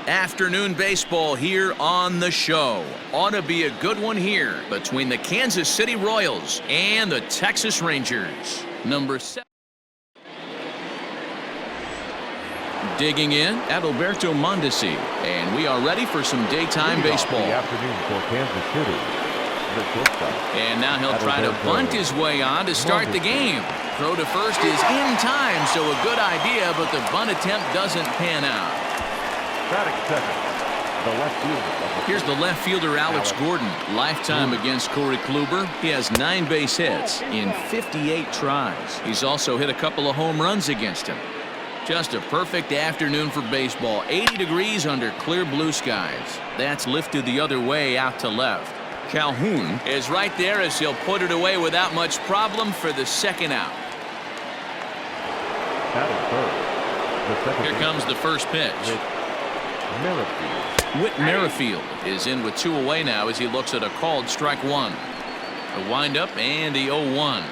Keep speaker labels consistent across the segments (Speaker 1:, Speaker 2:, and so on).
Speaker 1: Afternoon baseball here on the show. Ought to be a good one here between the Kansas City Royals and the Texas Rangers. Number 7. Digging in, Adalberto Mondesi, and we are ready for some daytime baseball.
Speaker 2: The afternoon for Kansas City.
Speaker 1: And now he'll try to bunt his way on to start the game. Throw to first is in time, so a good idea, but the bunt attempt doesn't pan out. Here's the left fielder, Alex Gordon. Lifetime against Corey Kluber. He has 9 base hits in 58 tries. He's also hit a couple of home runs against him. Just a perfect afternoon for baseball. 80 degrees under clear blue skies. That's lifted the other way out to left. Calhoun is right there as he'll put it away without much problem for the second out. Here comes the first pitch. Whit Merrifield is in with 2 away now as he looks at a called strike 1. A windup and the 0-1.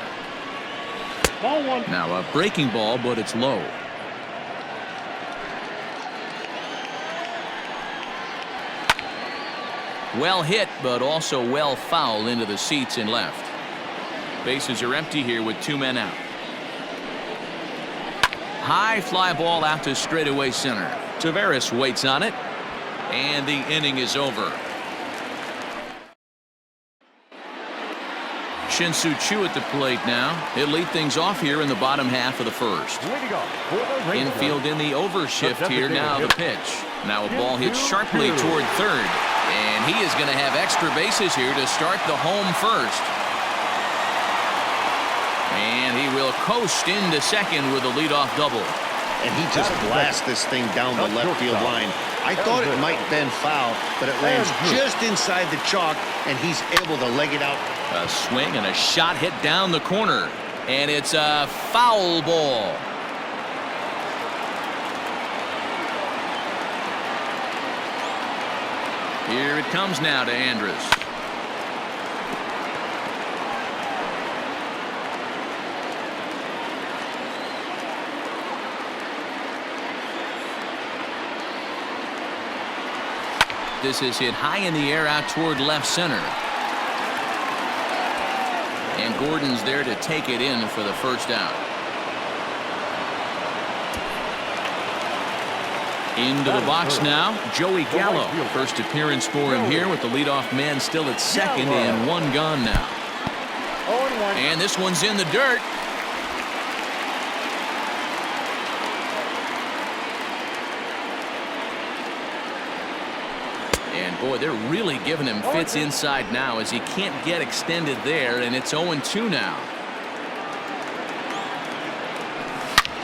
Speaker 1: Now a breaking ball, but it's low. Well hit, but also well fouled into the seats in left. Bases are empty here with 2 men out. High fly ball out to straightaway center. Taveras waits on it, and the inning is over. Shin-Soo Choo at the plate now. He'll lead things off here in the bottom half of the first. Infield in the overshift here. Now the pitch. Now a ball hit sharply toward third. And he is going to have extra bases here to start the home first. And he will coast into second with a leadoff double.
Speaker 3: And he just blasts this thing down the left field line. I thought it might bend foul, but it lands just inside the chalk, and he's able to leg it out.
Speaker 1: A swing and a shot hit down the corner. And it's a foul ball. Here it comes now to Andrus. This is hit high in the air out toward left center. And Gordon's there to take it in for the first out. Into the box now, Joey Gallo. First appearance for him here with the leadoff man still at second and 1 gone now. And this one's in the dirt. And boy, they're really giving him fits inside now as he can't get extended there, and it's 0-2 now.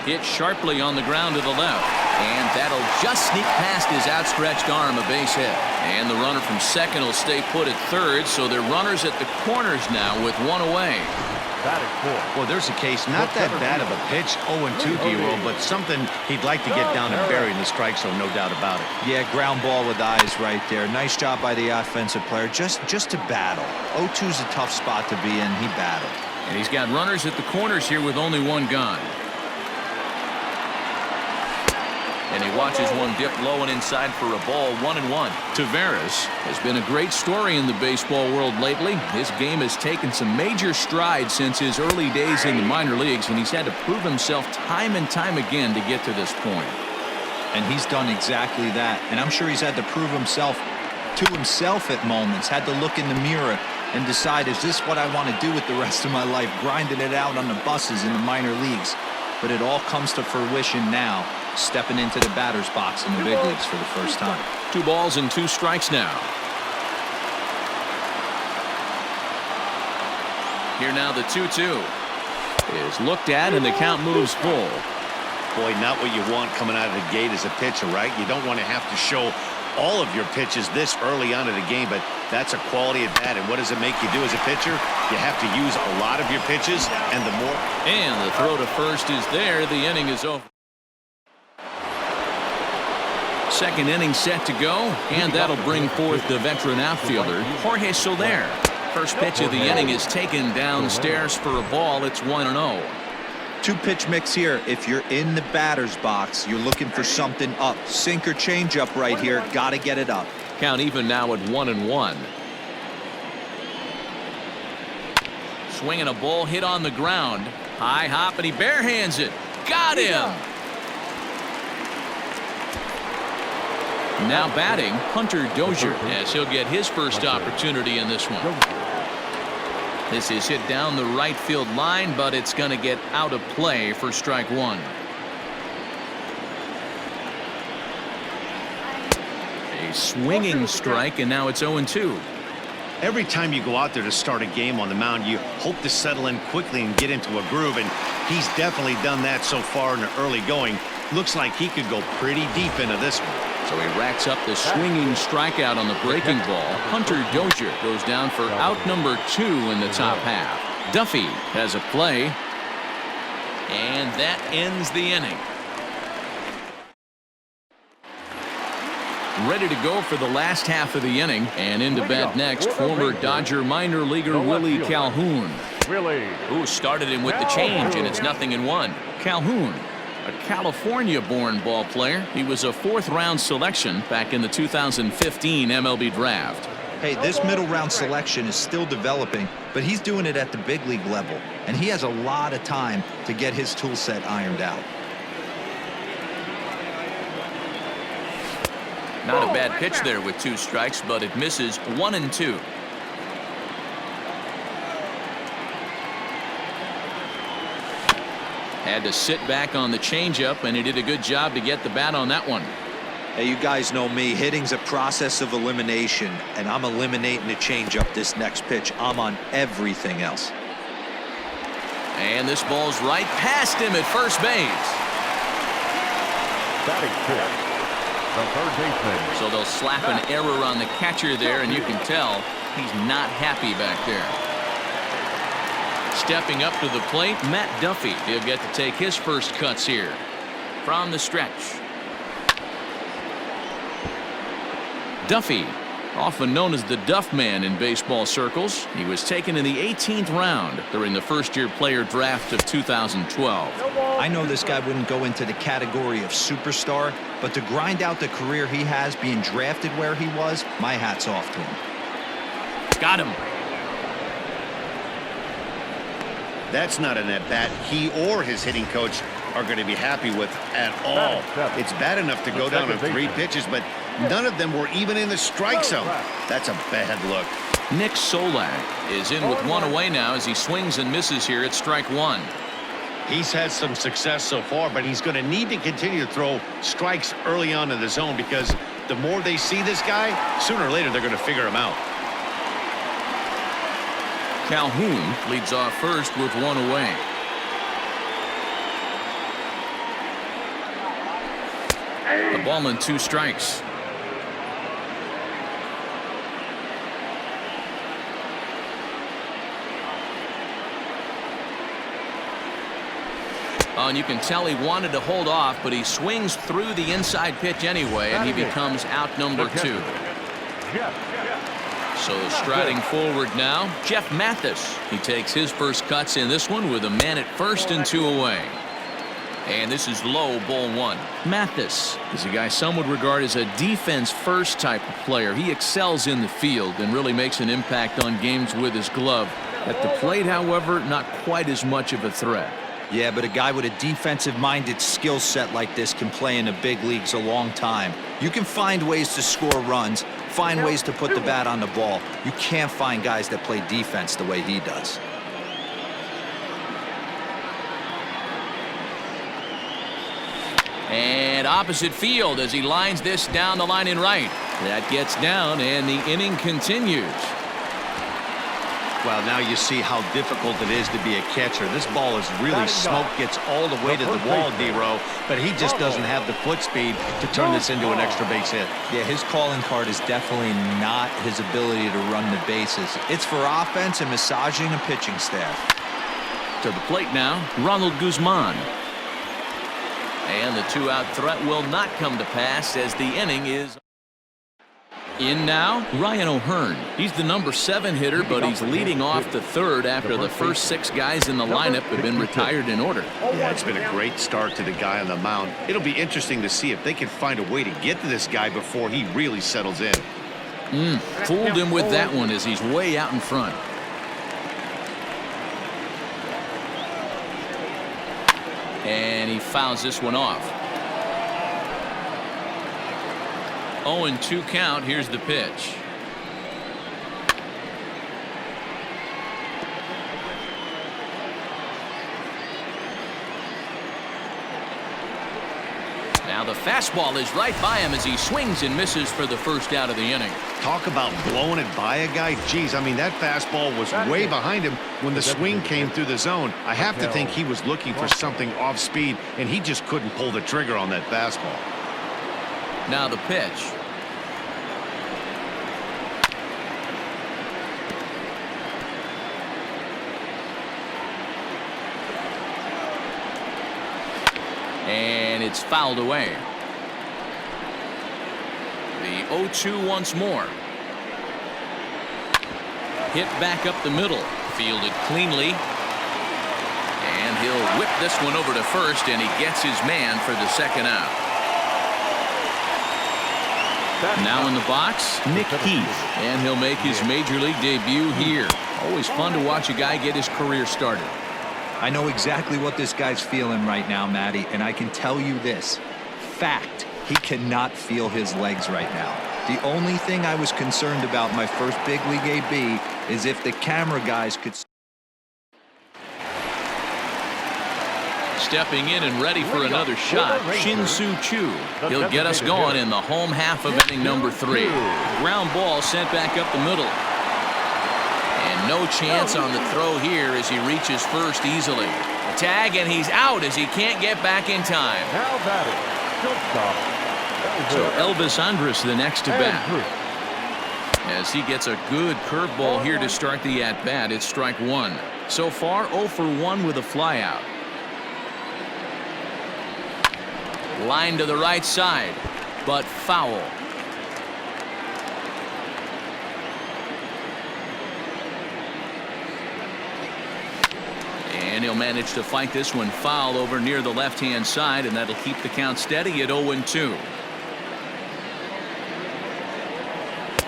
Speaker 1: Hit sharply on the ground to the left. And that'll just sneak past his outstretched arm, a base hit. And the runner from second will stay put at third, so they're runners at the corners now with 1 away.
Speaker 3: Well, there's a case, not that bad of a pitch, 0-2, D-Roll, but something he'd like to get down and bury in the strike zone, no doubt about it.
Speaker 4: Yeah, ground ball with eyes right there. Nice job by the offensive player, just to battle. 0-2's a tough spot to be in. He battled.
Speaker 1: And he's got runners at the corners here with only 1 gone. And he watches one dip low and inside for a ball, 1-1. Taveras has been a great story in the baseball world lately. His game has taken some major strides since his early days in the minor leagues, and he's had to prove himself time and time again to get to this point.
Speaker 4: And he's done exactly that. And I'm sure he's had to prove himself to himself at moments, had to look in the mirror and decide, is this what I want to do with the rest of my life, grinding it out on the buses in the minor leagues. But it all comes to fruition now, stepping into the batter's box in the big leagues for the first time.
Speaker 1: 2 balls and 2 strikes now. Here now the 2-2 is looked at, and the count moves full.
Speaker 3: Boy, not what you want coming out of the gate as a pitcher, right? You don't want to have to show all of your pitches this early on in the game, but that's a quality at bat. And what does it make you do as a pitcher? You have to use a lot of your pitches, and the more.
Speaker 1: And the throw to first is there. The inning is over. Second inning set to go, and that'll bring forth the veteran outfielder, Jorge Soler. First pitch of the inning is taken downstairs for a ball. It's 1-0.
Speaker 4: two-pitch mix here. If you're in the batter's box, you're looking for something up. Sink or change up right here. Got to get it up.
Speaker 1: Count even now at 1-1. Swinging a ball hit on the ground. High hop, and he barehands it. Got him. Now batting, Hunter Dozier, as he'll get his first opportunity in this one. This is hit down the right field line, but it's going to get out of play for strike one. A swinging strike, and now it's 0-2.
Speaker 3: Every time you go out there to start a game on the mound, you hope to settle in quickly and get into a groove, and he's definitely done that so far in the early going. Looks like he could go pretty deep into this one.
Speaker 1: So he racks up the swinging strikeout on the breaking ball. Hunter Dozier goes down for out number 2 in the top half. Duffy has a play, and that ends the inning. Ready to go for the last half of the inning, and into bat next, former Dodger minor leaguer Willie Calhoun, who started him with the change, and it's 0-1. Calhoun, a California-born ball player. He was a 4th-round selection back in the 2015 MLB draft.
Speaker 4: Hey, this middle-round selection is still developing, but he's doing it at the big league level, and he has a lot of time to get his tool set ironed out.
Speaker 1: Not a bad pitch there with 2 strikes, but it misses 1-2. Had to sit back on the changeup, and he did a good job to get the bat on that one.
Speaker 4: Hey, you guys know me. Hitting's a process of elimination, and I'm eliminating the changeup this next pitch. I'm on everything else.
Speaker 1: And this ball's right past him at first base.
Speaker 2: Batting fifth, the third baseman.
Speaker 1: So they'll slap an error on the catcher there, and you can tell he's not happy back there. Stepping up to the plate, Matt Duffy. He'll get to take his first cuts here from the stretch. Duffy, often known as the Duff Man in baseball circles. He was taken in the 18th round during the first-year player draft of 2012.
Speaker 4: I know this guy wouldn't go into the category of superstar, but to grind out the career he has being drafted where he was, my hat's off to him.
Speaker 1: Got him.
Speaker 3: That's not an at-bat he or his hitting coach are going to be happy with at all. It's bad enough to go down on 3 pitches, but none of them were even in the strike zone. That's a bad look.
Speaker 1: Nick Solak is in with 1 away now as he swings and misses here at strike 1.
Speaker 3: He's had some success so far, but he's going to need to continue to throw strikes early on in the zone, because the more they see this guy, sooner or later they're going to figure him out.
Speaker 1: Calhoun leads off first with 1 away. The ball and 2 strikes. And you can tell he wanted to hold off, but he swings through the inside pitch anyway, and he becomes out number 2. So striding forward now, Jeff Mathis. He takes his first cuts in this one with a man at first and 2 away. And this is low, ball 1. Mathis is a guy some would regard as a defense-first type of player. He excels in the field and really makes an impact on games with his glove. At the plate, however, not quite as much of a threat.
Speaker 4: Yeah, but a guy with a defensive-minded skill set like this can play in the big leagues a long time. You can find ways to score runs, find ways to put the bat on the ball. You can't find guys that play defense the way he does.
Speaker 1: And opposite field as he lines this down the line in right. That gets down, and the inning continues.
Speaker 3: Well, now you see how difficult it is to be a catcher. This ball is really smoked, gets all the way to the wall, D-Row, but he just doesn't have the foot speed to turn this into an extra base hit.
Speaker 4: Yeah, his calling card is definitely not his ability to run the bases. It's for offense and massaging a pitching staff.
Speaker 1: To the plate now, Ronald Guzman. And the 2-out threat will not come to pass as the inning is. In now, Ryan O'Hearn. He's the number 7 hitter, but he's leading off the third after the first 6 guys in the lineup have been retired in order.
Speaker 3: Yeah, it's been a great start to the guy on the mound. It'll be interesting to see if they can find a way to get to this guy before he really settles in.
Speaker 1: Fooled him with that one as he's way out in front. And he fouls this one off. 0-2 count. Here's the pitch. Now the fastball is right by him as he swings and misses for the first out of the inning.
Speaker 3: Talk about blowing it by a guy. Geez, I mean, that fastball was way behind him when the swing came through the zone. I have to think he was looking for something off speed, and he just couldn't pull the trigger on that fastball.
Speaker 1: Now the pitch. And it's fouled away. The 0-2 once more. Hit back up the middle. Fielded cleanly. And he'll whip this one over to first, and he gets his man for the second out. Now in the box, Nick Heath. And he'll make his major league debut here. Always fun to watch a guy get his career started.
Speaker 4: I know exactly what this guy's feeling right now, Matty, and I can tell you this. Fact, he cannot feel his legs right now. The only thing I was concerned about my first big league AB is if the camera guys could...
Speaker 1: Stepping in and ready for another shot, Shin-Soo Choo. He'll get us going in the home half of inning number 3. Ground ball sent back up the middle. And no chance on the throw here as he reaches first easily. A tag, and he's out as he can't get back in time.
Speaker 2: Now batting, shortstop.
Speaker 1: So Elvis Andrus the next to bat. As he gets a good curveball here to start the at-bat, it's strike 1. So far, 0 for 1 with a flyout. Line to the right side, but foul. And he'll manage to fight this one foul over near the left-hand side, and that'll keep the count steady at 0-2.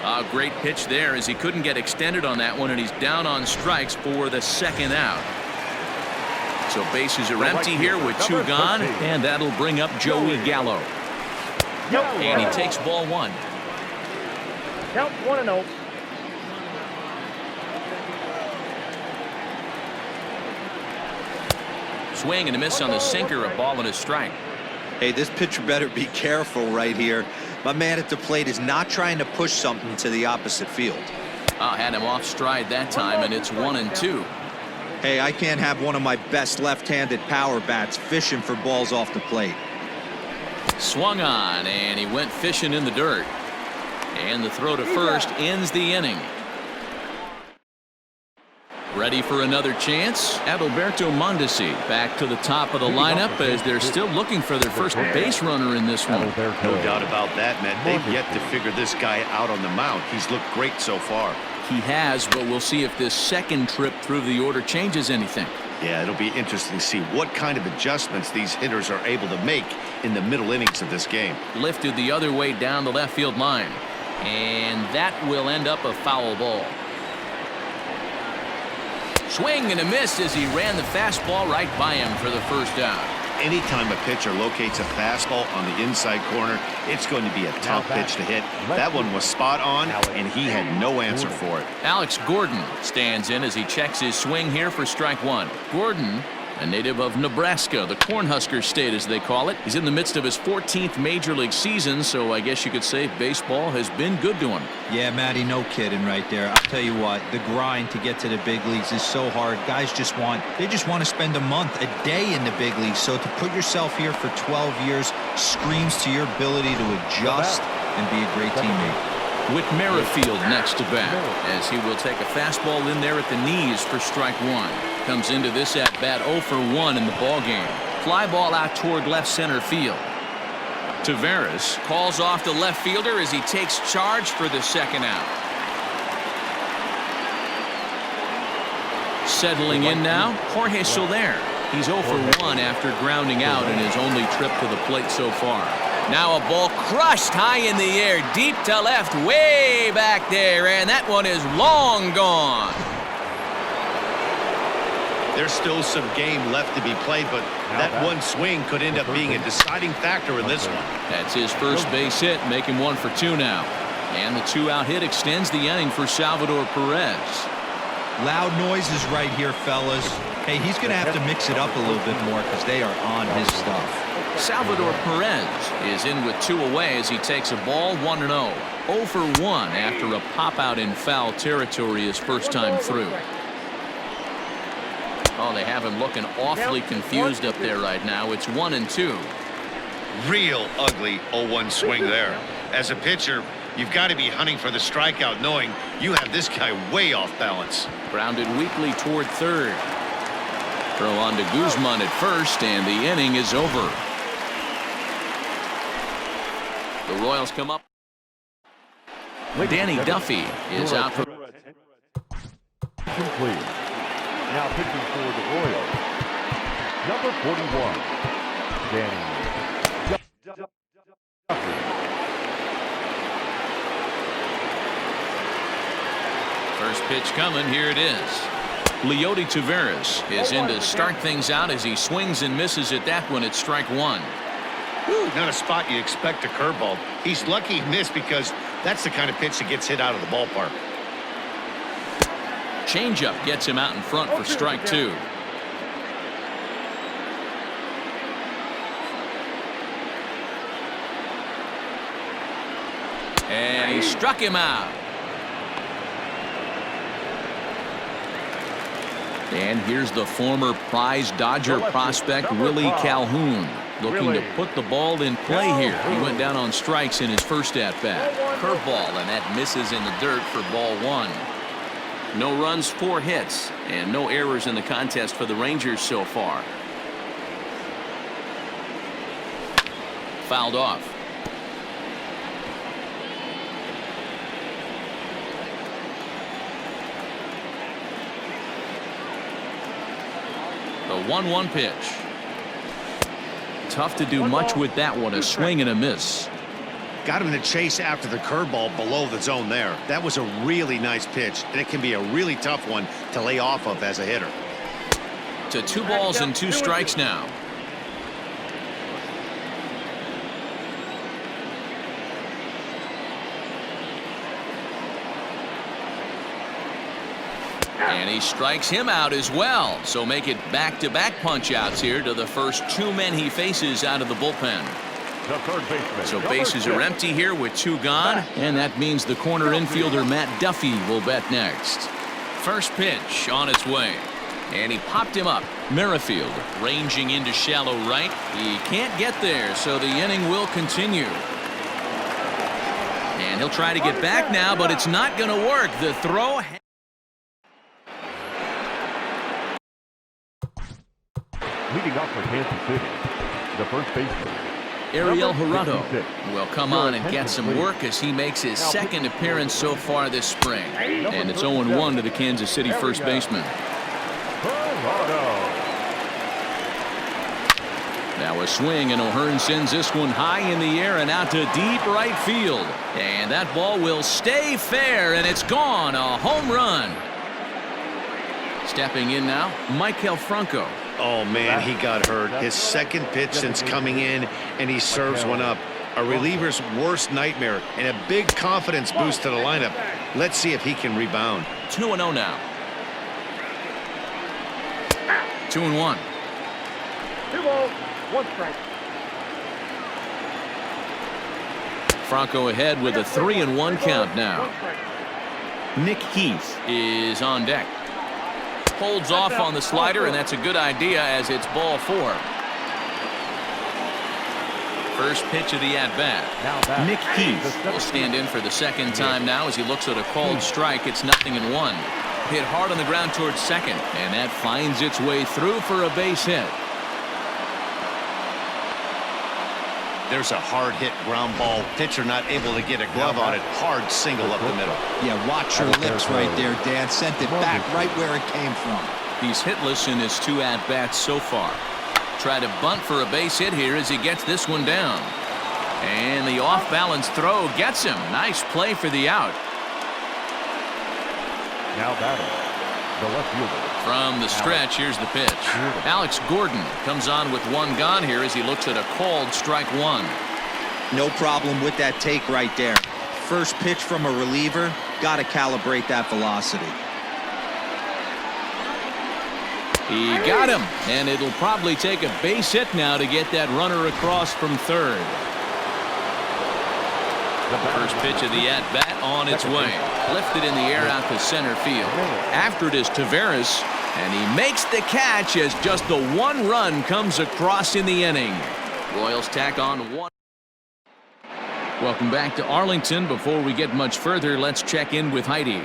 Speaker 1: A great pitch there as he couldn't get extended on that one, and he's down on strikes for the second out. So bases are empty here with 2 gone, and that'll bring up Joey Gallo. And he takes ball 1.
Speaker 2: Count 1-0.
Speaker 1: Swing and a miss on the sinker, a ball and a strike.
Speaker 4: Hey, this pitcher better be careful right here. My man at the plate is not trying to push something to the opposite field.
Speaker 1: Had him off stride that time, and it's 1-2.
Speaker 4: Hey, I can't have one of my best left-handed power bats fishing for balls off the plate.
Speaker 1: Swung on, and he went fishing in the dirt. And the throw to first ends the inning. Ready for another chance? Adalberto Mondesi back to the top of the lineup as they're still looking for their first base runner in this one.
Speaker 3: No doubt about that, man. They've yet to figure this guy out on the mound. He's looked great so far.
Speaker 1: He has, but we'll see if this second trip through the order changes anything.
Speaker 3: Yeah, it'll be interesting to see what kind of adjustments these hitters are able to make in the middle innings of this game.
Speaker 1: Lifted the other way down the left field line. And that will end up a foul ball. Swing and a miss as he ran the fastball right by him for the first out.
Speaker 3: Anytime a pitcher locates a fastball on the inside corner, it's going to be a tough pitch to hit. That one was spot on, and he had no answer for it.
Speaker 1: Alex Gordon stands in as he checks his swing here for strike 1. Gordon, a native of Nebraska, the Cornhusker State as they call it. He's in the midst of his 14th major league season, so I guess you could say baseball has been good to him.
Speaker 4: Yeah, Matty, no kidding right there. I'll tell you what, the grind to get to the big leagues is so hard. Guys just want to spend a month, a day in the big leagues. So to put yourself here for 12 years screams to your ability to adjust and be a great teammate.
Speaker 1: Whit Merrifield next to bat as he will take a fastball in there at the knees for strike 1. Comes into this at bat 0 for 1 in the ball game. Fly ball out toward left center field. Tavares calls off the left fielder as he takes charge for the second out. Settling in now, Jorge Soler. He's 0 for 1 after grounding out in his only trip to the plate so far. Now a ball crushed high in the air, deep to left, way back there, and that one is long gone.
Speaker 3: There's still some game left to be played, but that one swing could end up being a deciding factor in this one.
Speaker 1: That's his first base hit, making 1 for 2 now. And the 2-out hit extends the inning for Salvador Perez.
Speaker 4: Loud noises right here, fellas. Hey, he's going to have to mix it up a little bit more because they are on his stuff.
Speaker 1: Salvador Perez is in with 2 away as he takes a ball 1-0. 0 for 1 after a pop-out in foul territory his first time through. Oh, they have him looking awfully confused up there right now. It's 1-2.
Speaker 3: Real ugly 0-1 swing there. As a pitcher, you've got to be hunting for the strikeout, knowing you have this guy way off balance.
Speaker 1: Grounded weakly toward third. Throw on to Guzman at first, and the inning is over. The Royals come up. Danny Duffy is out for.
Speaker 2: Complete. Now pitching for the Royals, number 41, Danny Duffy.
Speaker 1: First pitch coming. Here it is. Leody Tavares is in to start things out as he swings and misses at that one at strike 1.
Speaker 3: Not a spot you expect a curveball. He's lucky he missed because that's the kind of pitch that gets hit out of the ballpark.
Speaker 1: Changeup gets him out in front for strike 2. And he struck him out. And here's the former prize Dodger prospect Willie Calhoun looking to put the ball in play here. He went down on strikes in his first at-bat. Curveball, and that misses in the dirt for ball 1. No runs, 4 hits, and no errors in the contest for the Rangers so far. Fouled off. The 1-1 pitch. Tough to do much with that one. A swing and a miss.
Speaker 3: Got him to chase after the curveball below the zone there. That was a really nice pitch, and it can be a really tough one to lay off of as a hitter.
Speaker 1: To 2 balls and 2 strikes now. And he strikes him out as well. So make it back-to-back punch-outs here to the first 2 men he faces out of the bullpen.
Speaker 2: The third baseman.
Speaker 1: So bases are empty here with 2 gone, and that means the corner infielder Matt Duffy will bat next. First pitch on its way, and he popped him up. Merrifield ranging into shallow right. He can't get there, so the inning will continue. And he'll try to get back now, but it's not going to work. The throw.
Speaker 2: Leading up for Kansas City, the first baseman,
Speaker 1: Ariel Jurado will come on and get some work as he makes his second appearance so far this spring. And it's 0-1 to the Kansas City first baseman. Now a swing, and O'Hearn sends this one high in the air and out to deep right field. And that ball will stay fair, and it's gone. A home run. Stepping in now, Maikel Franco.
Speaker 3: Oh, man, he got hurt. His second pitch since coming in, and he serves one up. A reliever's worst nightmare and a big confidence boost to the lineup. Let's see if he can rebound.
Speaker 1: 2-0 now. 2-1.
Speaker 2: 2 balls, 1 strike.
Speaker 1: Franco ahead with a 3-1 count now. Nick Heath is on deck. Holds off on the slider, and that's a good idea as it's ball 4. First pitch of the at-bat. Nick Heath will stand in for the second time now as he looks at a called strike. It's 0-1. Hit hard on the ground towards second, and that finds its way through for a base hit.
Speaker 3: There's a hard hit ground ball. Pitcher not able to get a glove on it. Hard single up the middle.
Speaker 4: Yeah, watch your lips right there, Dan. Sent it back right where it came from.
Speaker 1: He's hitless in his 2 at-bats so far. Try to bunt for a base hit here as he gets this one down. And the off-balance throw gets him. Nice play for the out.
Speaker 2: Now batting, the left fielder.
Speaker 1: From the stretch, here's the pitch. Alex Gordon comes on with 1 gone here as he looks at a called strike 1.
Speaker 4: No problem with that take right there. First pitch from a reliever, got to calibrate that velocity.
Speaker 1: He got him, and it'll probably take a base hit now to get that runner across from third. The first pitch of the at-bat on its way. Lifted in the air out to center field. After it is Taveras, and he makes the catch as just the 1 run comes across in the inning. Royals tack on 1. Welcome back to Arlington. Before we get much further, let's check in with Heidi.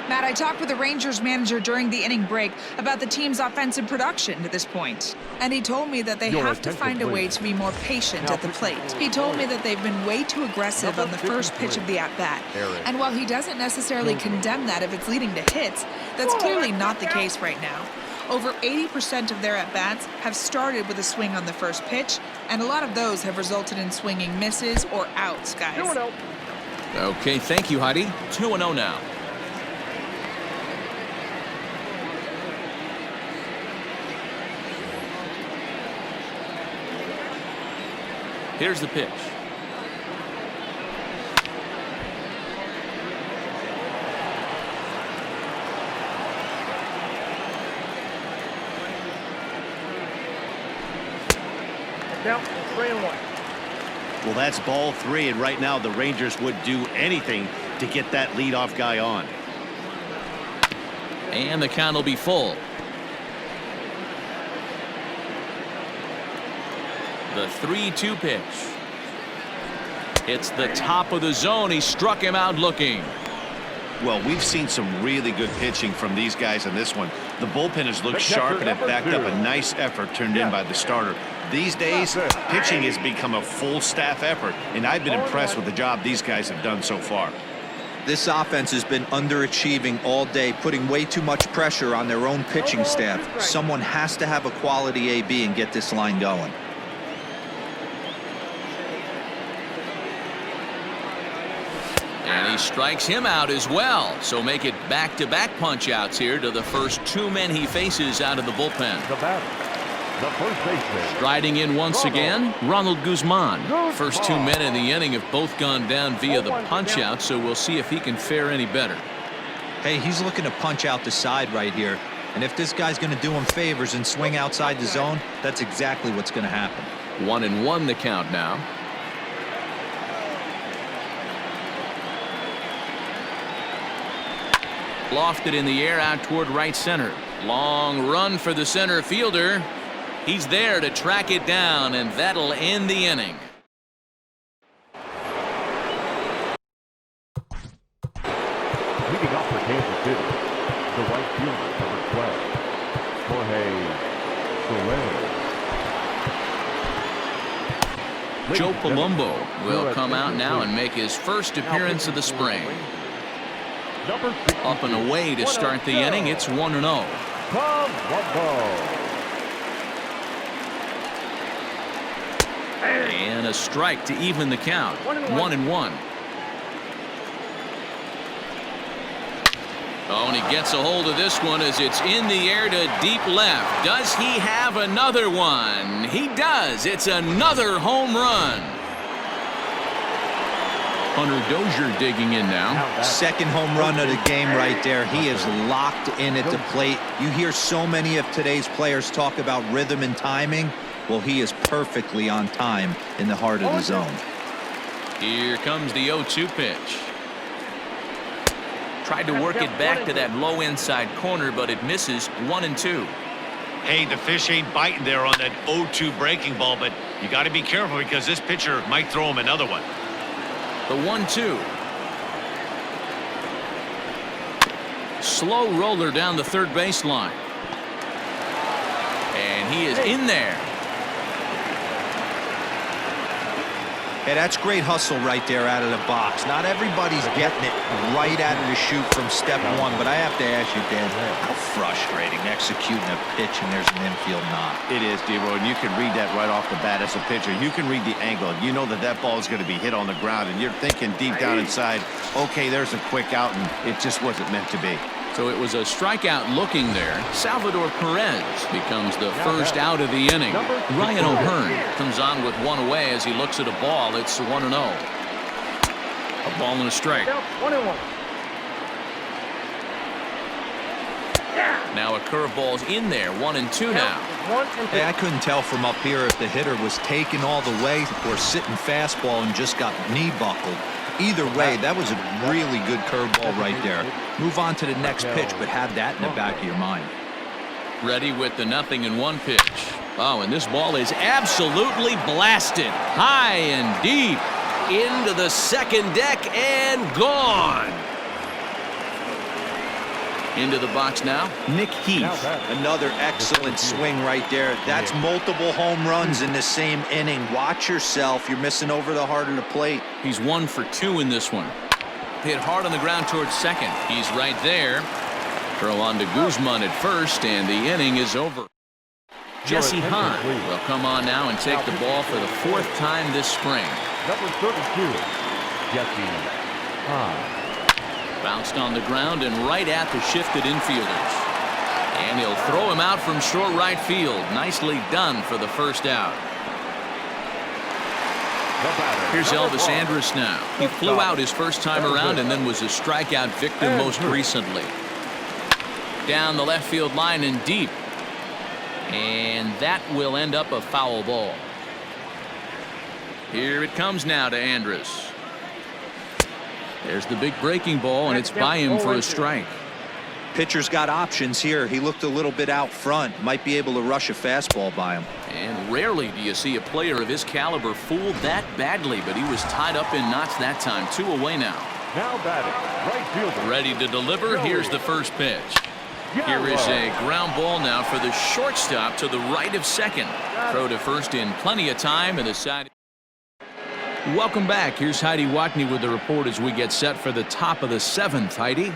Speaker 5: Matt, I talked with the Rangers manager during the inning break about the team's offensive production to this point. And he told me that they have to find a way to be more patient at the plate. He told me that they've been way too aggressive on the first pitch of the at-bat. And while he doesn't necessarily condemn that if it's leading to hits, that's clearly not the case right now. Over 80% of their at-bats have started with a swing on the first pitch, and a lot of those have resulted in swinging misses or outs, guys.
Speaker 1: Okay, thank you, Heidi. 2-0 now. Here's the pitch.
Speaker 2: Now, 3-1.
Speaker 3: Well, that's ball 3, and right now the Rangers would do anything to get that leadoff guy on.
Speaker 1: And the count will be full. The 3-2 pitch. It's the top of the zone. He struck him out looking.
Speaker 3: Well, we've seen some really good pitching from these guys in this one. The bullpen has looked sharp and it backed up a nice effort turned in by the starter. These days, pitching has become a full staff effort, and I've been impressed with the job these guys have done so far.
Speaker 4: This offense has been underachieving all day, putting way too much pressure on their own pitching staff. Someone has to have a quality AB and get this line going.
Speaker 1: And he strikes him out as well. So make it back-to-back punch-outs here to the first 2 men he faces out of the bullpen.
Speaker 2: The batter, the first baseman.
Speaker 1: Striding in once again, Ronald Guzman. First 2 men in the inning have both gone down via the punch-out, so we'll see if he can fare any better.
Speaker 4: Hey, he's looking to punch out the side right here. And if this guy's going to do him favors and swing outside the zone, that's exactly what's going to happen.
Speaker 1: 1-1 the count now. Lofted in the air out toward right center. Long run for the center fielder. He's there to track it down, and that'll end the inning.
Speaker 2: Leading off for Kansas City, the right fielder, number 12, Jorge Soler.
Speaker 1: Joe Palumbo will come out now and make his first appearance of the spring. Up and away to start the inning. It's 1-0. And a strike to even the count. 1-1. Oh, and he gets a hold of this one as it's in the air to deep left. Does he have another one? He does. It's another home run. Hunter Dozier digging in now.
Speaker 4: Second home run of the game right there. He is locked in at the plate. You hear so many of today's players talk about rhythm and timing. Well, he is perfectly on time in the heart of the zone.
Speaker 1: Here comes the 0-2 pitch. Tried to work it back to that low inside corner, but it misses. 1-2.
Speaker 3: Hey, the fish ain't biting there on that 0-2 breaking ball, but you got to be careful because this pitcher might throw him another one.
Speaker 1: The 1-2. Slow roller down the third baseline. And he is in there.
Speaker 4: Hey, that's great hustle right there out of the box. Not everybody's getting it right out of the chute from step one, but I have to ask you, Dan, how frustrating executing a pitch and there's an infield knock.
Speaker 3: It is, D-Roy, and you can read that right off the bat as a pitcher. You can read the angle. You know that that ball is going to be hit on the ground, and you're thinking deep down inside, okay, there's a quick out, and it just wasn't meant to be.
Speaker 1: So it was a strikeout looking there. Salvador Perez becomes the first out of the inning. Ryan O'Hearn comes on with one away as he looks at a ball. It's 1-0. A ball and a strike. Now a curveball's in there. 1-2 now.
Speaker 4: Hey, I couldn't tell from up here if the hitter was taking all the way or sitting fastball and just got knee buckled. Either way, that was a really good curveball right there. Move on to the next pitch, but have that in the back of your mind.
Speaker 1: Ready with the 0-1 pitch. Oh, and this ball is absolutely blasted. High and deep into the second deck and gone. Into the box now, Nick Heath.
Speaker 4: Another excellent swing right there. That's multiple home runs in the same inning. Watch yourself. You're missing over the heart of the plate.
Speaker 1: He's 1 for 2 in this one. Hit hard on the ground towards second. He's right there. Throw on to Guzman at first, and the inning is over. Jesse Hahn will come on now and take the ball for the 4th time this spring.
Speaker 2: Number 32, Jesse Hahn.
Speaker 1: Bounced on the ground and right at the shifted infielders. And he'll throw him out from short right field. Nicely done for the first out. Here's Elvis Andrus now. He flew out his first time around and then was a strikeout victim most recently. Down the left field line and deep. And that will end up a foul ball. Here it comes now to Andrus. There's the big breaking ball, and it's by him for a strike.
Speaker 4: Pitcher's got options here. He looked a little bit out front. Might be able to rush a fastball by him.
Speaker 1: And rarely do you see a player of his caliber fooled that badly, but he was tied up in knots that time. 2 away now.
Speaker 2: Now batting, right fielder.
Speaker 1: Ready to deliver. Here's the first pitch. Here is a ground ball now for the shortstop to the right of second. Throw to first in plenty of time, and the side. Welcome back. Here's Heidi Watney with the report as we get set for the top of the 7th. Heidi?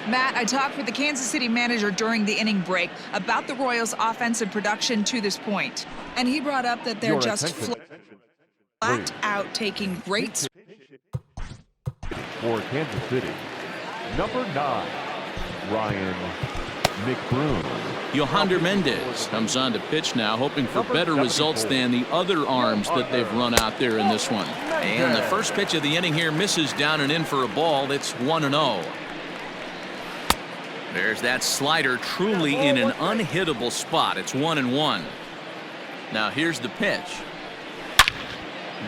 Speaker 5: Matt, I talked with the Kansas City manager during the inning break about the Royals' offensive production to this point. And he brought up that they're just flat out taking great
Speaker 2: for Kansas City. Number 9, Ryan McBroom.
Speaker 1: Yohander Mendez comes on to pitch now, hoping for better results than the other arms that they've run out there in this one. And the first pitch of the inning here misses down and in for a ball. It's 1-0. There's that slider truly in an unhittable spot. It's 1-1. Now here's the pitch.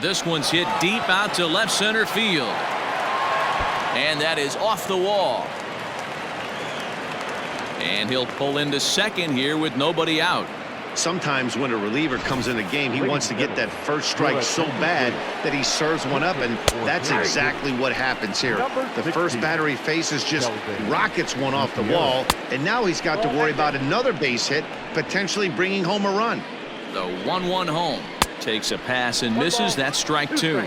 Speaker 1: This one's hit deep out to left center field. And that is off the wall. And he'll pull into second here with nobody out.
Speaker 3: Sometimes when a reliever comes in a game, he wants to get that first strike so bad that he serves one up, and that's exactly what happens here. The first batter he faces just rockets one off the wall, and now he's got to worry about another base hit, potentially bringing home a run.
Speaker 1: The 1-1 home. Takes a pass and misses. That's strike 2.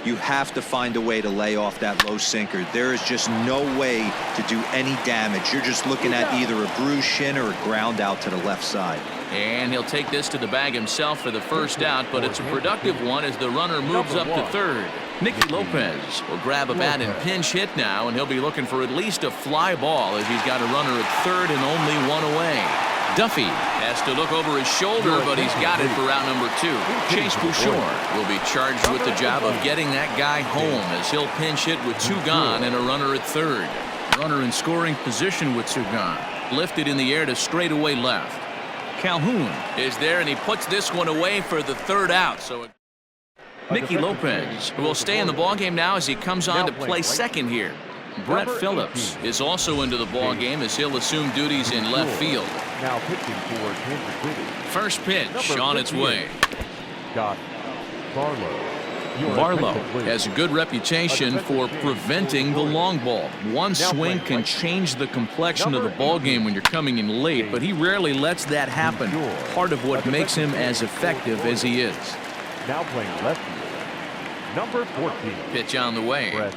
Speaker 4: You have to find a way to lay off that low sinker. There is just no way to do any damage. You're just looking at either a bruised shin or a ground out to the left side.
Speaker 1: And he'll take this to the bag himself for the first out, but it's a productive one as the runner moves up to third. Nicky Lopez will grab a bat and pinch hit now, and he'll be looking for at least a fly ball as he's got a runner at third and only 1 away. Duffy has to look over his shoulder, but he's got it for out number 2. Chase Bouchard will be charged with the job of getting that guy home as he'll pinch hit with 2 gone and a runner at third. Runner in scoring position with 2 gone. Lifted in the air to straightaway left. Calhoun is there, and he puts this one away for the 3rd out. So Nicky Lopez will stay in the ballgame now as he comes on to play second here. Brett Phillips is also into the ball game as he'll assume duties in left field.
Speaker 2: Now pitching for Kansas City.
Speaker 1: First pitch on its way.
Speaker 2: Got Barlow.
Speaker 1: Barlow has a good reputation for preventing the long ball. One swing can change the complexion of the ball game when you're coming in late, but he rarely lets that happen. Part of what makes him as effective as he is.
Speaker 2: Now playing left field. Number 14.
Speaker 1: Pitch on the way.
Speaker 2: Brett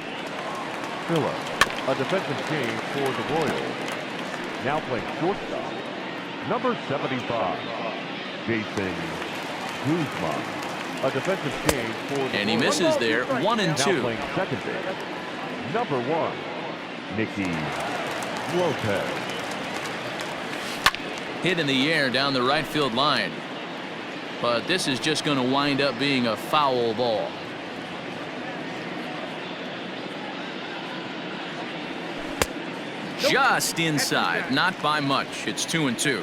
Speaker 2: Phillips. A defensive change for the Royals. Now playing shortstop. Number 75. Jason Guzman. A defensive change for the
Speaker 1: And he
Speaker 2: Royals.
Speaker 1: misses there, 1 and
Speaker 2: Now
Speaker 1: 2.
Speaker 2: playing second base. Number 1. Nicky Lopez.
Speaker 1: Hit in the air down the right field line. But this is just going to wind up being a foul ball. Just inside, not by much. It's 2 and 2.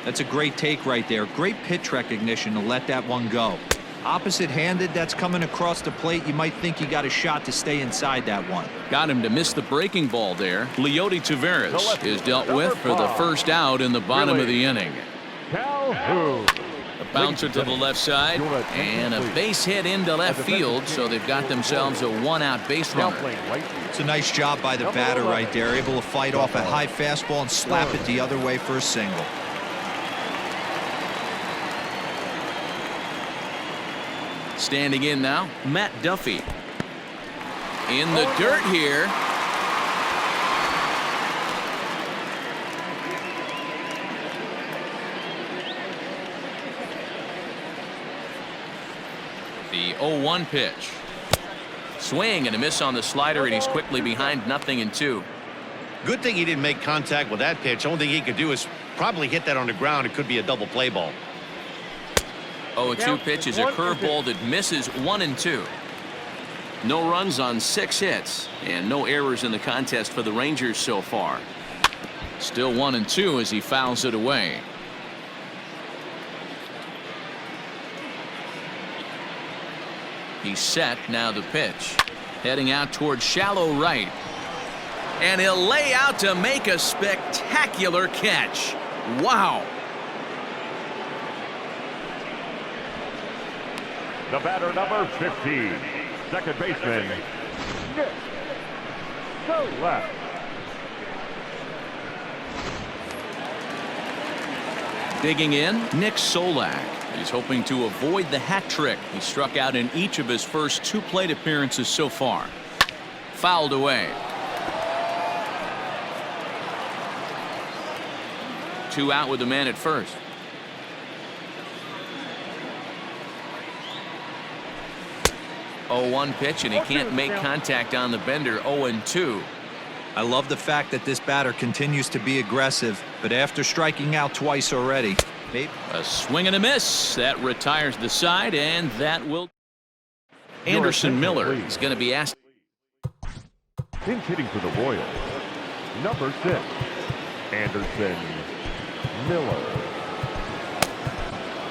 Speaker 4: That's a great take right there. Great pitch recognition to let that one go. Opposite-handed, that's coming across the plate. You might think you got a shot to stay inside that one.
Speaker 1: Got him to miss the breaking ball there. Leody Taveras is dealt with for the first out in the bottom of the inning.
Speaker 2: Calhoun.
Speaker 1: A bouncer to the left side and a base hit into left field, so they've got themselves a one-out base
Speaker 2: Now
Speaker 1: runner.
Speaker 2: playing right field.
Speaker 4: It's a nice job by the batter right there. Able to fight off a high fastball and slap it the other way for a single.
Speaker 1: Standing in now, Matt Duffy. In the dirt here. The 0-1 pitch. Swing and a miss on the slider, and he's quickly behind 0-2.
Speaker 3: Good thing he didn't make contact with that pitch. Only thing he could do is probably hit that on the ground. It could be a double play ball.
Speaker 1: 0-2 pitch is a curveball that misses 1 and 2. No runs on 6 hits and no errors in the contest for the Rangers so far. Still 1 and 2 as he fouls it away. He's set. Now the pitch. Heading out towards shallow right. And he'll lay out to make a spectacular catch. Wow.
Speaker 2: The batter, number 15. Second baseman, Nick Solak.
Speaker 1: Digging in, Nick Solak. He's hoping to avoid the hat trick. He struck out in each of his first 2 plate appearances so far. Fouled away. 2 out with the man at first. Oh, 1 pitch, and he can't make contact on the bender. 0-2.
Speaker 4: I love the fact that this batter continues to be aggressive, but after striking out twice already, maybe
Speaker 1: A swing and a miss. That retires the side, and that will. Anderson Miller is going to be asked.
Speaker 2: Pinch hitting for the Royals, number 6, Anderson Miller.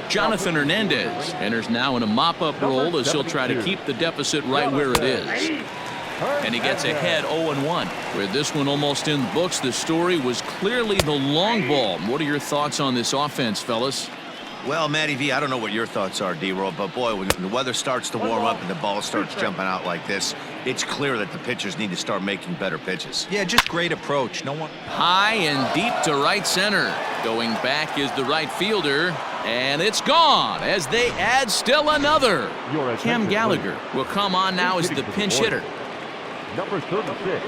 Speaker 1: Jonathan Hernandez enters now in a mop-up role as he'll try to keep the deficit right where it is. And he gets ahead 0-1. With this one almost in the books, the story was clearly the long ball. What are your thoughts on this offense, fellas?
Speaker 3: Well, Matty V, I don't know what your thoughts are, D-Roll, but boy, when the weather starts to warm up and the ball starts jumping out like this, it's clear that the pitchers need to start making better pitches.
Speaker 4: yeah, just great approach. No one.
Speaker 1: High and deep to right center. Going back is the right fielder, and it's gone as they add still another. Cam Gallagher will come on now as the pinch hitter.
Speaker 2: Number 36,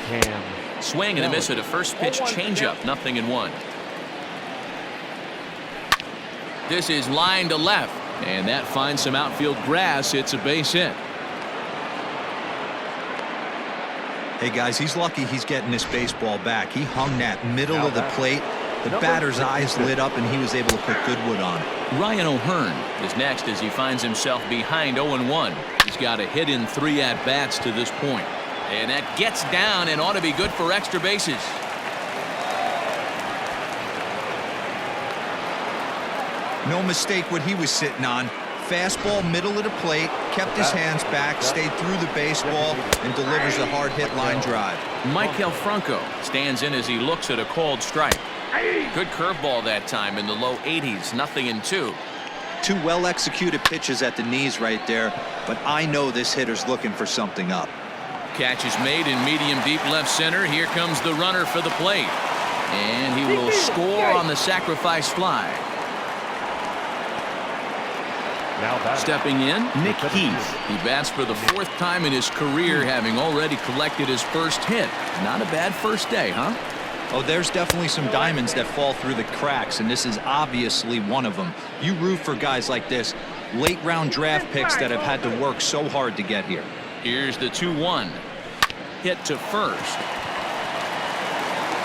Speaker 2: Cam.
Speaker 1: Swing and a miss at a first pitch changeup, 0-1. This is line to left, and that finds some outfield grass. It's a base hit.
Speaker 4: Hey, guys, he's lucky he's getting this baseball back. He hung that middle of the plate. The batter's eyes lit up, and he was able to put good wood on it.
Speaker 1: Ryan O'Hearn is next as he finds himself behind 0-1. He's got a hit in 3 at-bats to this point. And that gets down and ought to be good for extra bases.
Speaker 4: No mistake what he was sitting on. Fastball, middle of the plate, kept his hands back, stayed through the baseball, and delivers a hard-hit line drive.
Speaker 1: Michael Franco stands in as he looks at a called strike. Good curveball that time in the low 80s, 0-2.
Speaker 4: 2 well-executed pitches at the knees right there, but I know this hitter's looking for something up.
Speaker 1: Catch is made in medium deep left center. Here comes the runner for the plate. And he will score on the sacrifice fly. Stepping in, Nick Heath. He bats for the 4th time in his career, having already collected his first hit. Not a bad first day, huh?
Speaker 4: Oh, there's definitely some diamonds that fall through the cracks, and this is obviously one of them. You root for guys like this, late-round draft picks that have had to work so hard to get here.
Speaker 1: Here's the 2-1. Hit to first.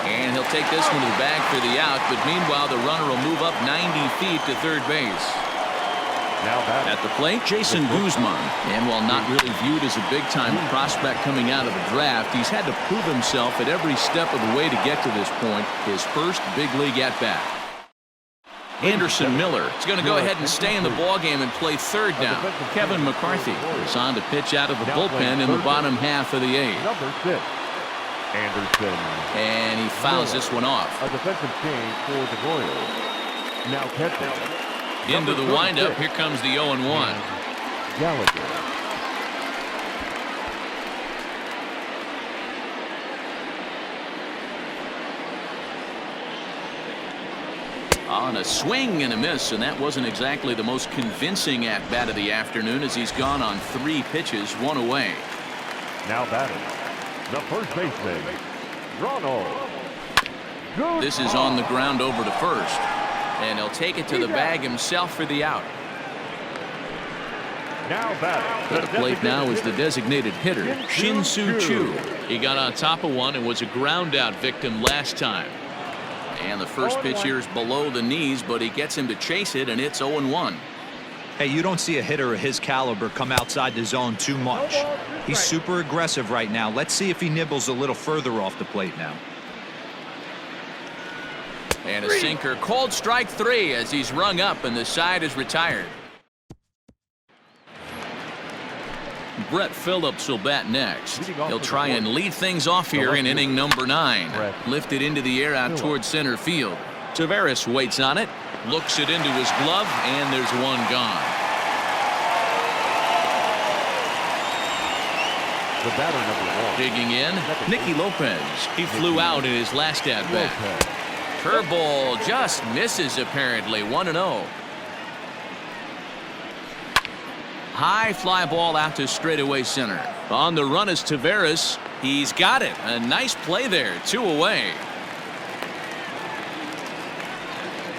Speaker 1: And he'll take this one to the bag for the out, but meanwhile the runner will move up 90 feet to third base. At the plate, Jason Guzman. And while not really viewed as a big-time prospect coming out of the draft, he's had to prove himself at every step of the way to get to this point. His first big league at-bat. Anderson Miller is going to go ahead and stay in the ballgame and play third down. Kevin McCarthy is on to pitch out of the bullpen in the bottom half of the 8th.
Speaker 2: Number 6, Anderson.
Speaker 1: And he fouls this one off.
Speaker 2: A defensive change for the Royals. Now catching.
Speaker 1: Into the windup, here comes the 0-1.
Speaker 2: Gallagher.
Speaker 1: On a swing and a miss, and that wasn't exactly the most convincing at-bat of the afternoon as he's gone on 3 pitches, 1 away.
Speaker 2: Now batting, the first baseman, Ronald.
Speaker 1: This is on the ground over to first. And he'll take it to the bag himself for the out.
Speaker 2: Now batting.
Speaker 1: At the plate now is the designated hitter, Shin-Soo Choo. He got on top of one and was a ground-out victim last time. And the first pitch here is below the knees, but he gets him to chase it, and it's 0-1.
Speaker 4: Hey, you don't see a hitter of his caliber come outside the zone too much. He's super aggressive right now. Let's see if he nibbles a little further off the plate now.
Speaker 1: And a sinker, called strike 3 as he's rung up and the side is retired. Brett Phillips will bat next. He'll try and lead things off here in inning number 9. Lifted into the air out towards center field. Taveras waits on it, looks it into his glove, and there's one gone.
Speaker 2: The batter number 1.
Speaker 1: Digging in, Nicky Lopez. He flew out in his last at-bat. Curveball just misses apparently. 1-0. High fly ball out to straightaway center. On the run is Taveras. He's got it. A nice play there. 2 away.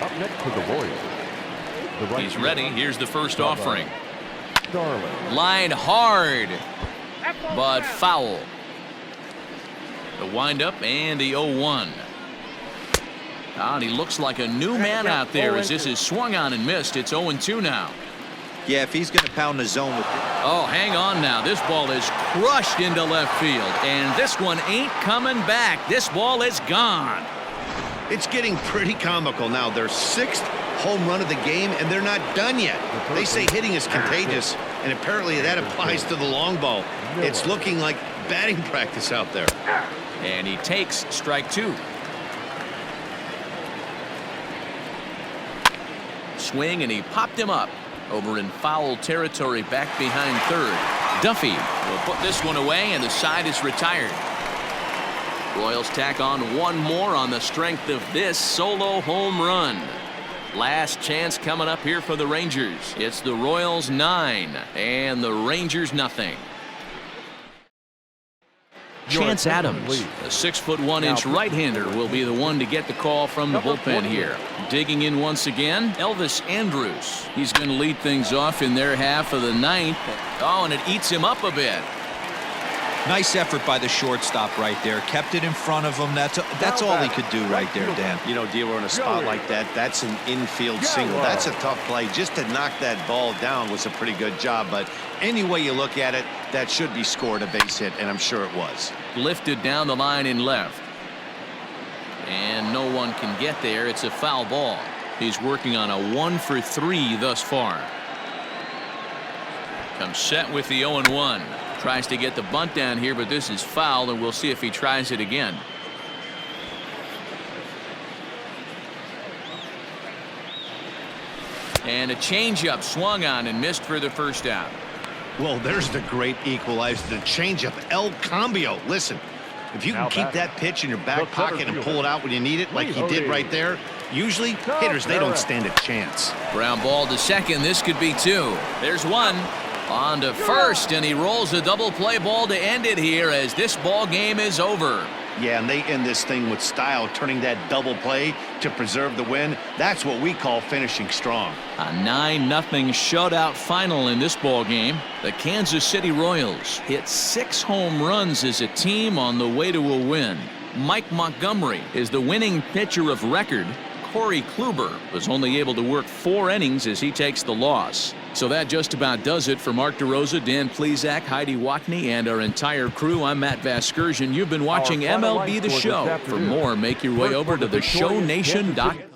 Speaker 2: Up next to the Royals.
Speaker 1: He's ready. Here's the first offering.
Speaker 2: Darling.
Speaker 1: Line hard, but foul. The windup and the 0-1. And he looks like a new man out there as this is swung on and missed. It's 0-2 now.
Speaker 4: Yeah, if he's going to pound the zone with it.
Speaker 1: Oh, hang on now. This ball is crushed into left field, and this one ain't coming back. This ball is gone.
Speaker 3: It's getting pretty comical now. Their 6th home run of the game, and they're not done yet. They say hitting is contagious, and apparently that applies to the long ball. It's looking like batting practice out there.
Speaker 1: And he takes strike 2. Swing, and he popped him up over in foul territory back behind third. Duffy will put this one away, and the side is retired. Royals tack on one more on the strength of this solo home run. Last chance coming up here for the Rangers. It's the Royals 9 and the Rangers nothing. Chance Adams, a 6'1" right-hander, will be the one to get the call from the bullpen here. Digging in once again, Elvis Andrus. He's going to lead things off in their half of the 9th. Oh, and it eats him up a bit.
Speaker 4: Nice effort by the shortstop right there. Kept it in front of him. That's all he could do right there, Dan.
Speaker 3: You know, Dealer, in a spot like that, that's an infield single. That's a tough play. Just to knock that ball down was a pretty good job. But any way you look at it, that should be scored a base hit, and I'm sure it was.
Speaker 1: Lifted down the line in left. And no one can get there. It's a foul ball. He's working on a 1-for-3 thus far. Comes set with the 0-1. Tries to get the bunt down here, but this is foul, and we'll see if he tries it again. And a changeup swung on and missed for the first out.
Speaker 3: Well, there's the great equalizer, the changeup, El Cambio. Listen, if you can keep that pitch in your back pocket and pull it out when you need it, like he did right there, Usually, hitters, they don't stand a chance.
Speaker 1: Ground ball to second. This could be 2. There's 1. On to first, and he rolls a double play ball to end it here as this ball game is over.
Speaker 3: Yeah, and they end this thing with style, turning that double play to preserve the win. That's what we call finishing strong.
Speaker 1: A 9-0 shutout final in this ball game. The Kansas City Royals hit 6 home runs as a team on the way to a win. Mike Montgomery is the winning pitcher of record. Corey Kluber was only able to work 4 innings as he takes the loss. So that just about does it for Mark DeRosa, Dan Plesac, Heidi Watney, and our entire crew. I'm Matt Vasgersian. You've been watching MLB The Show. For more, make your way over to theshownation.com.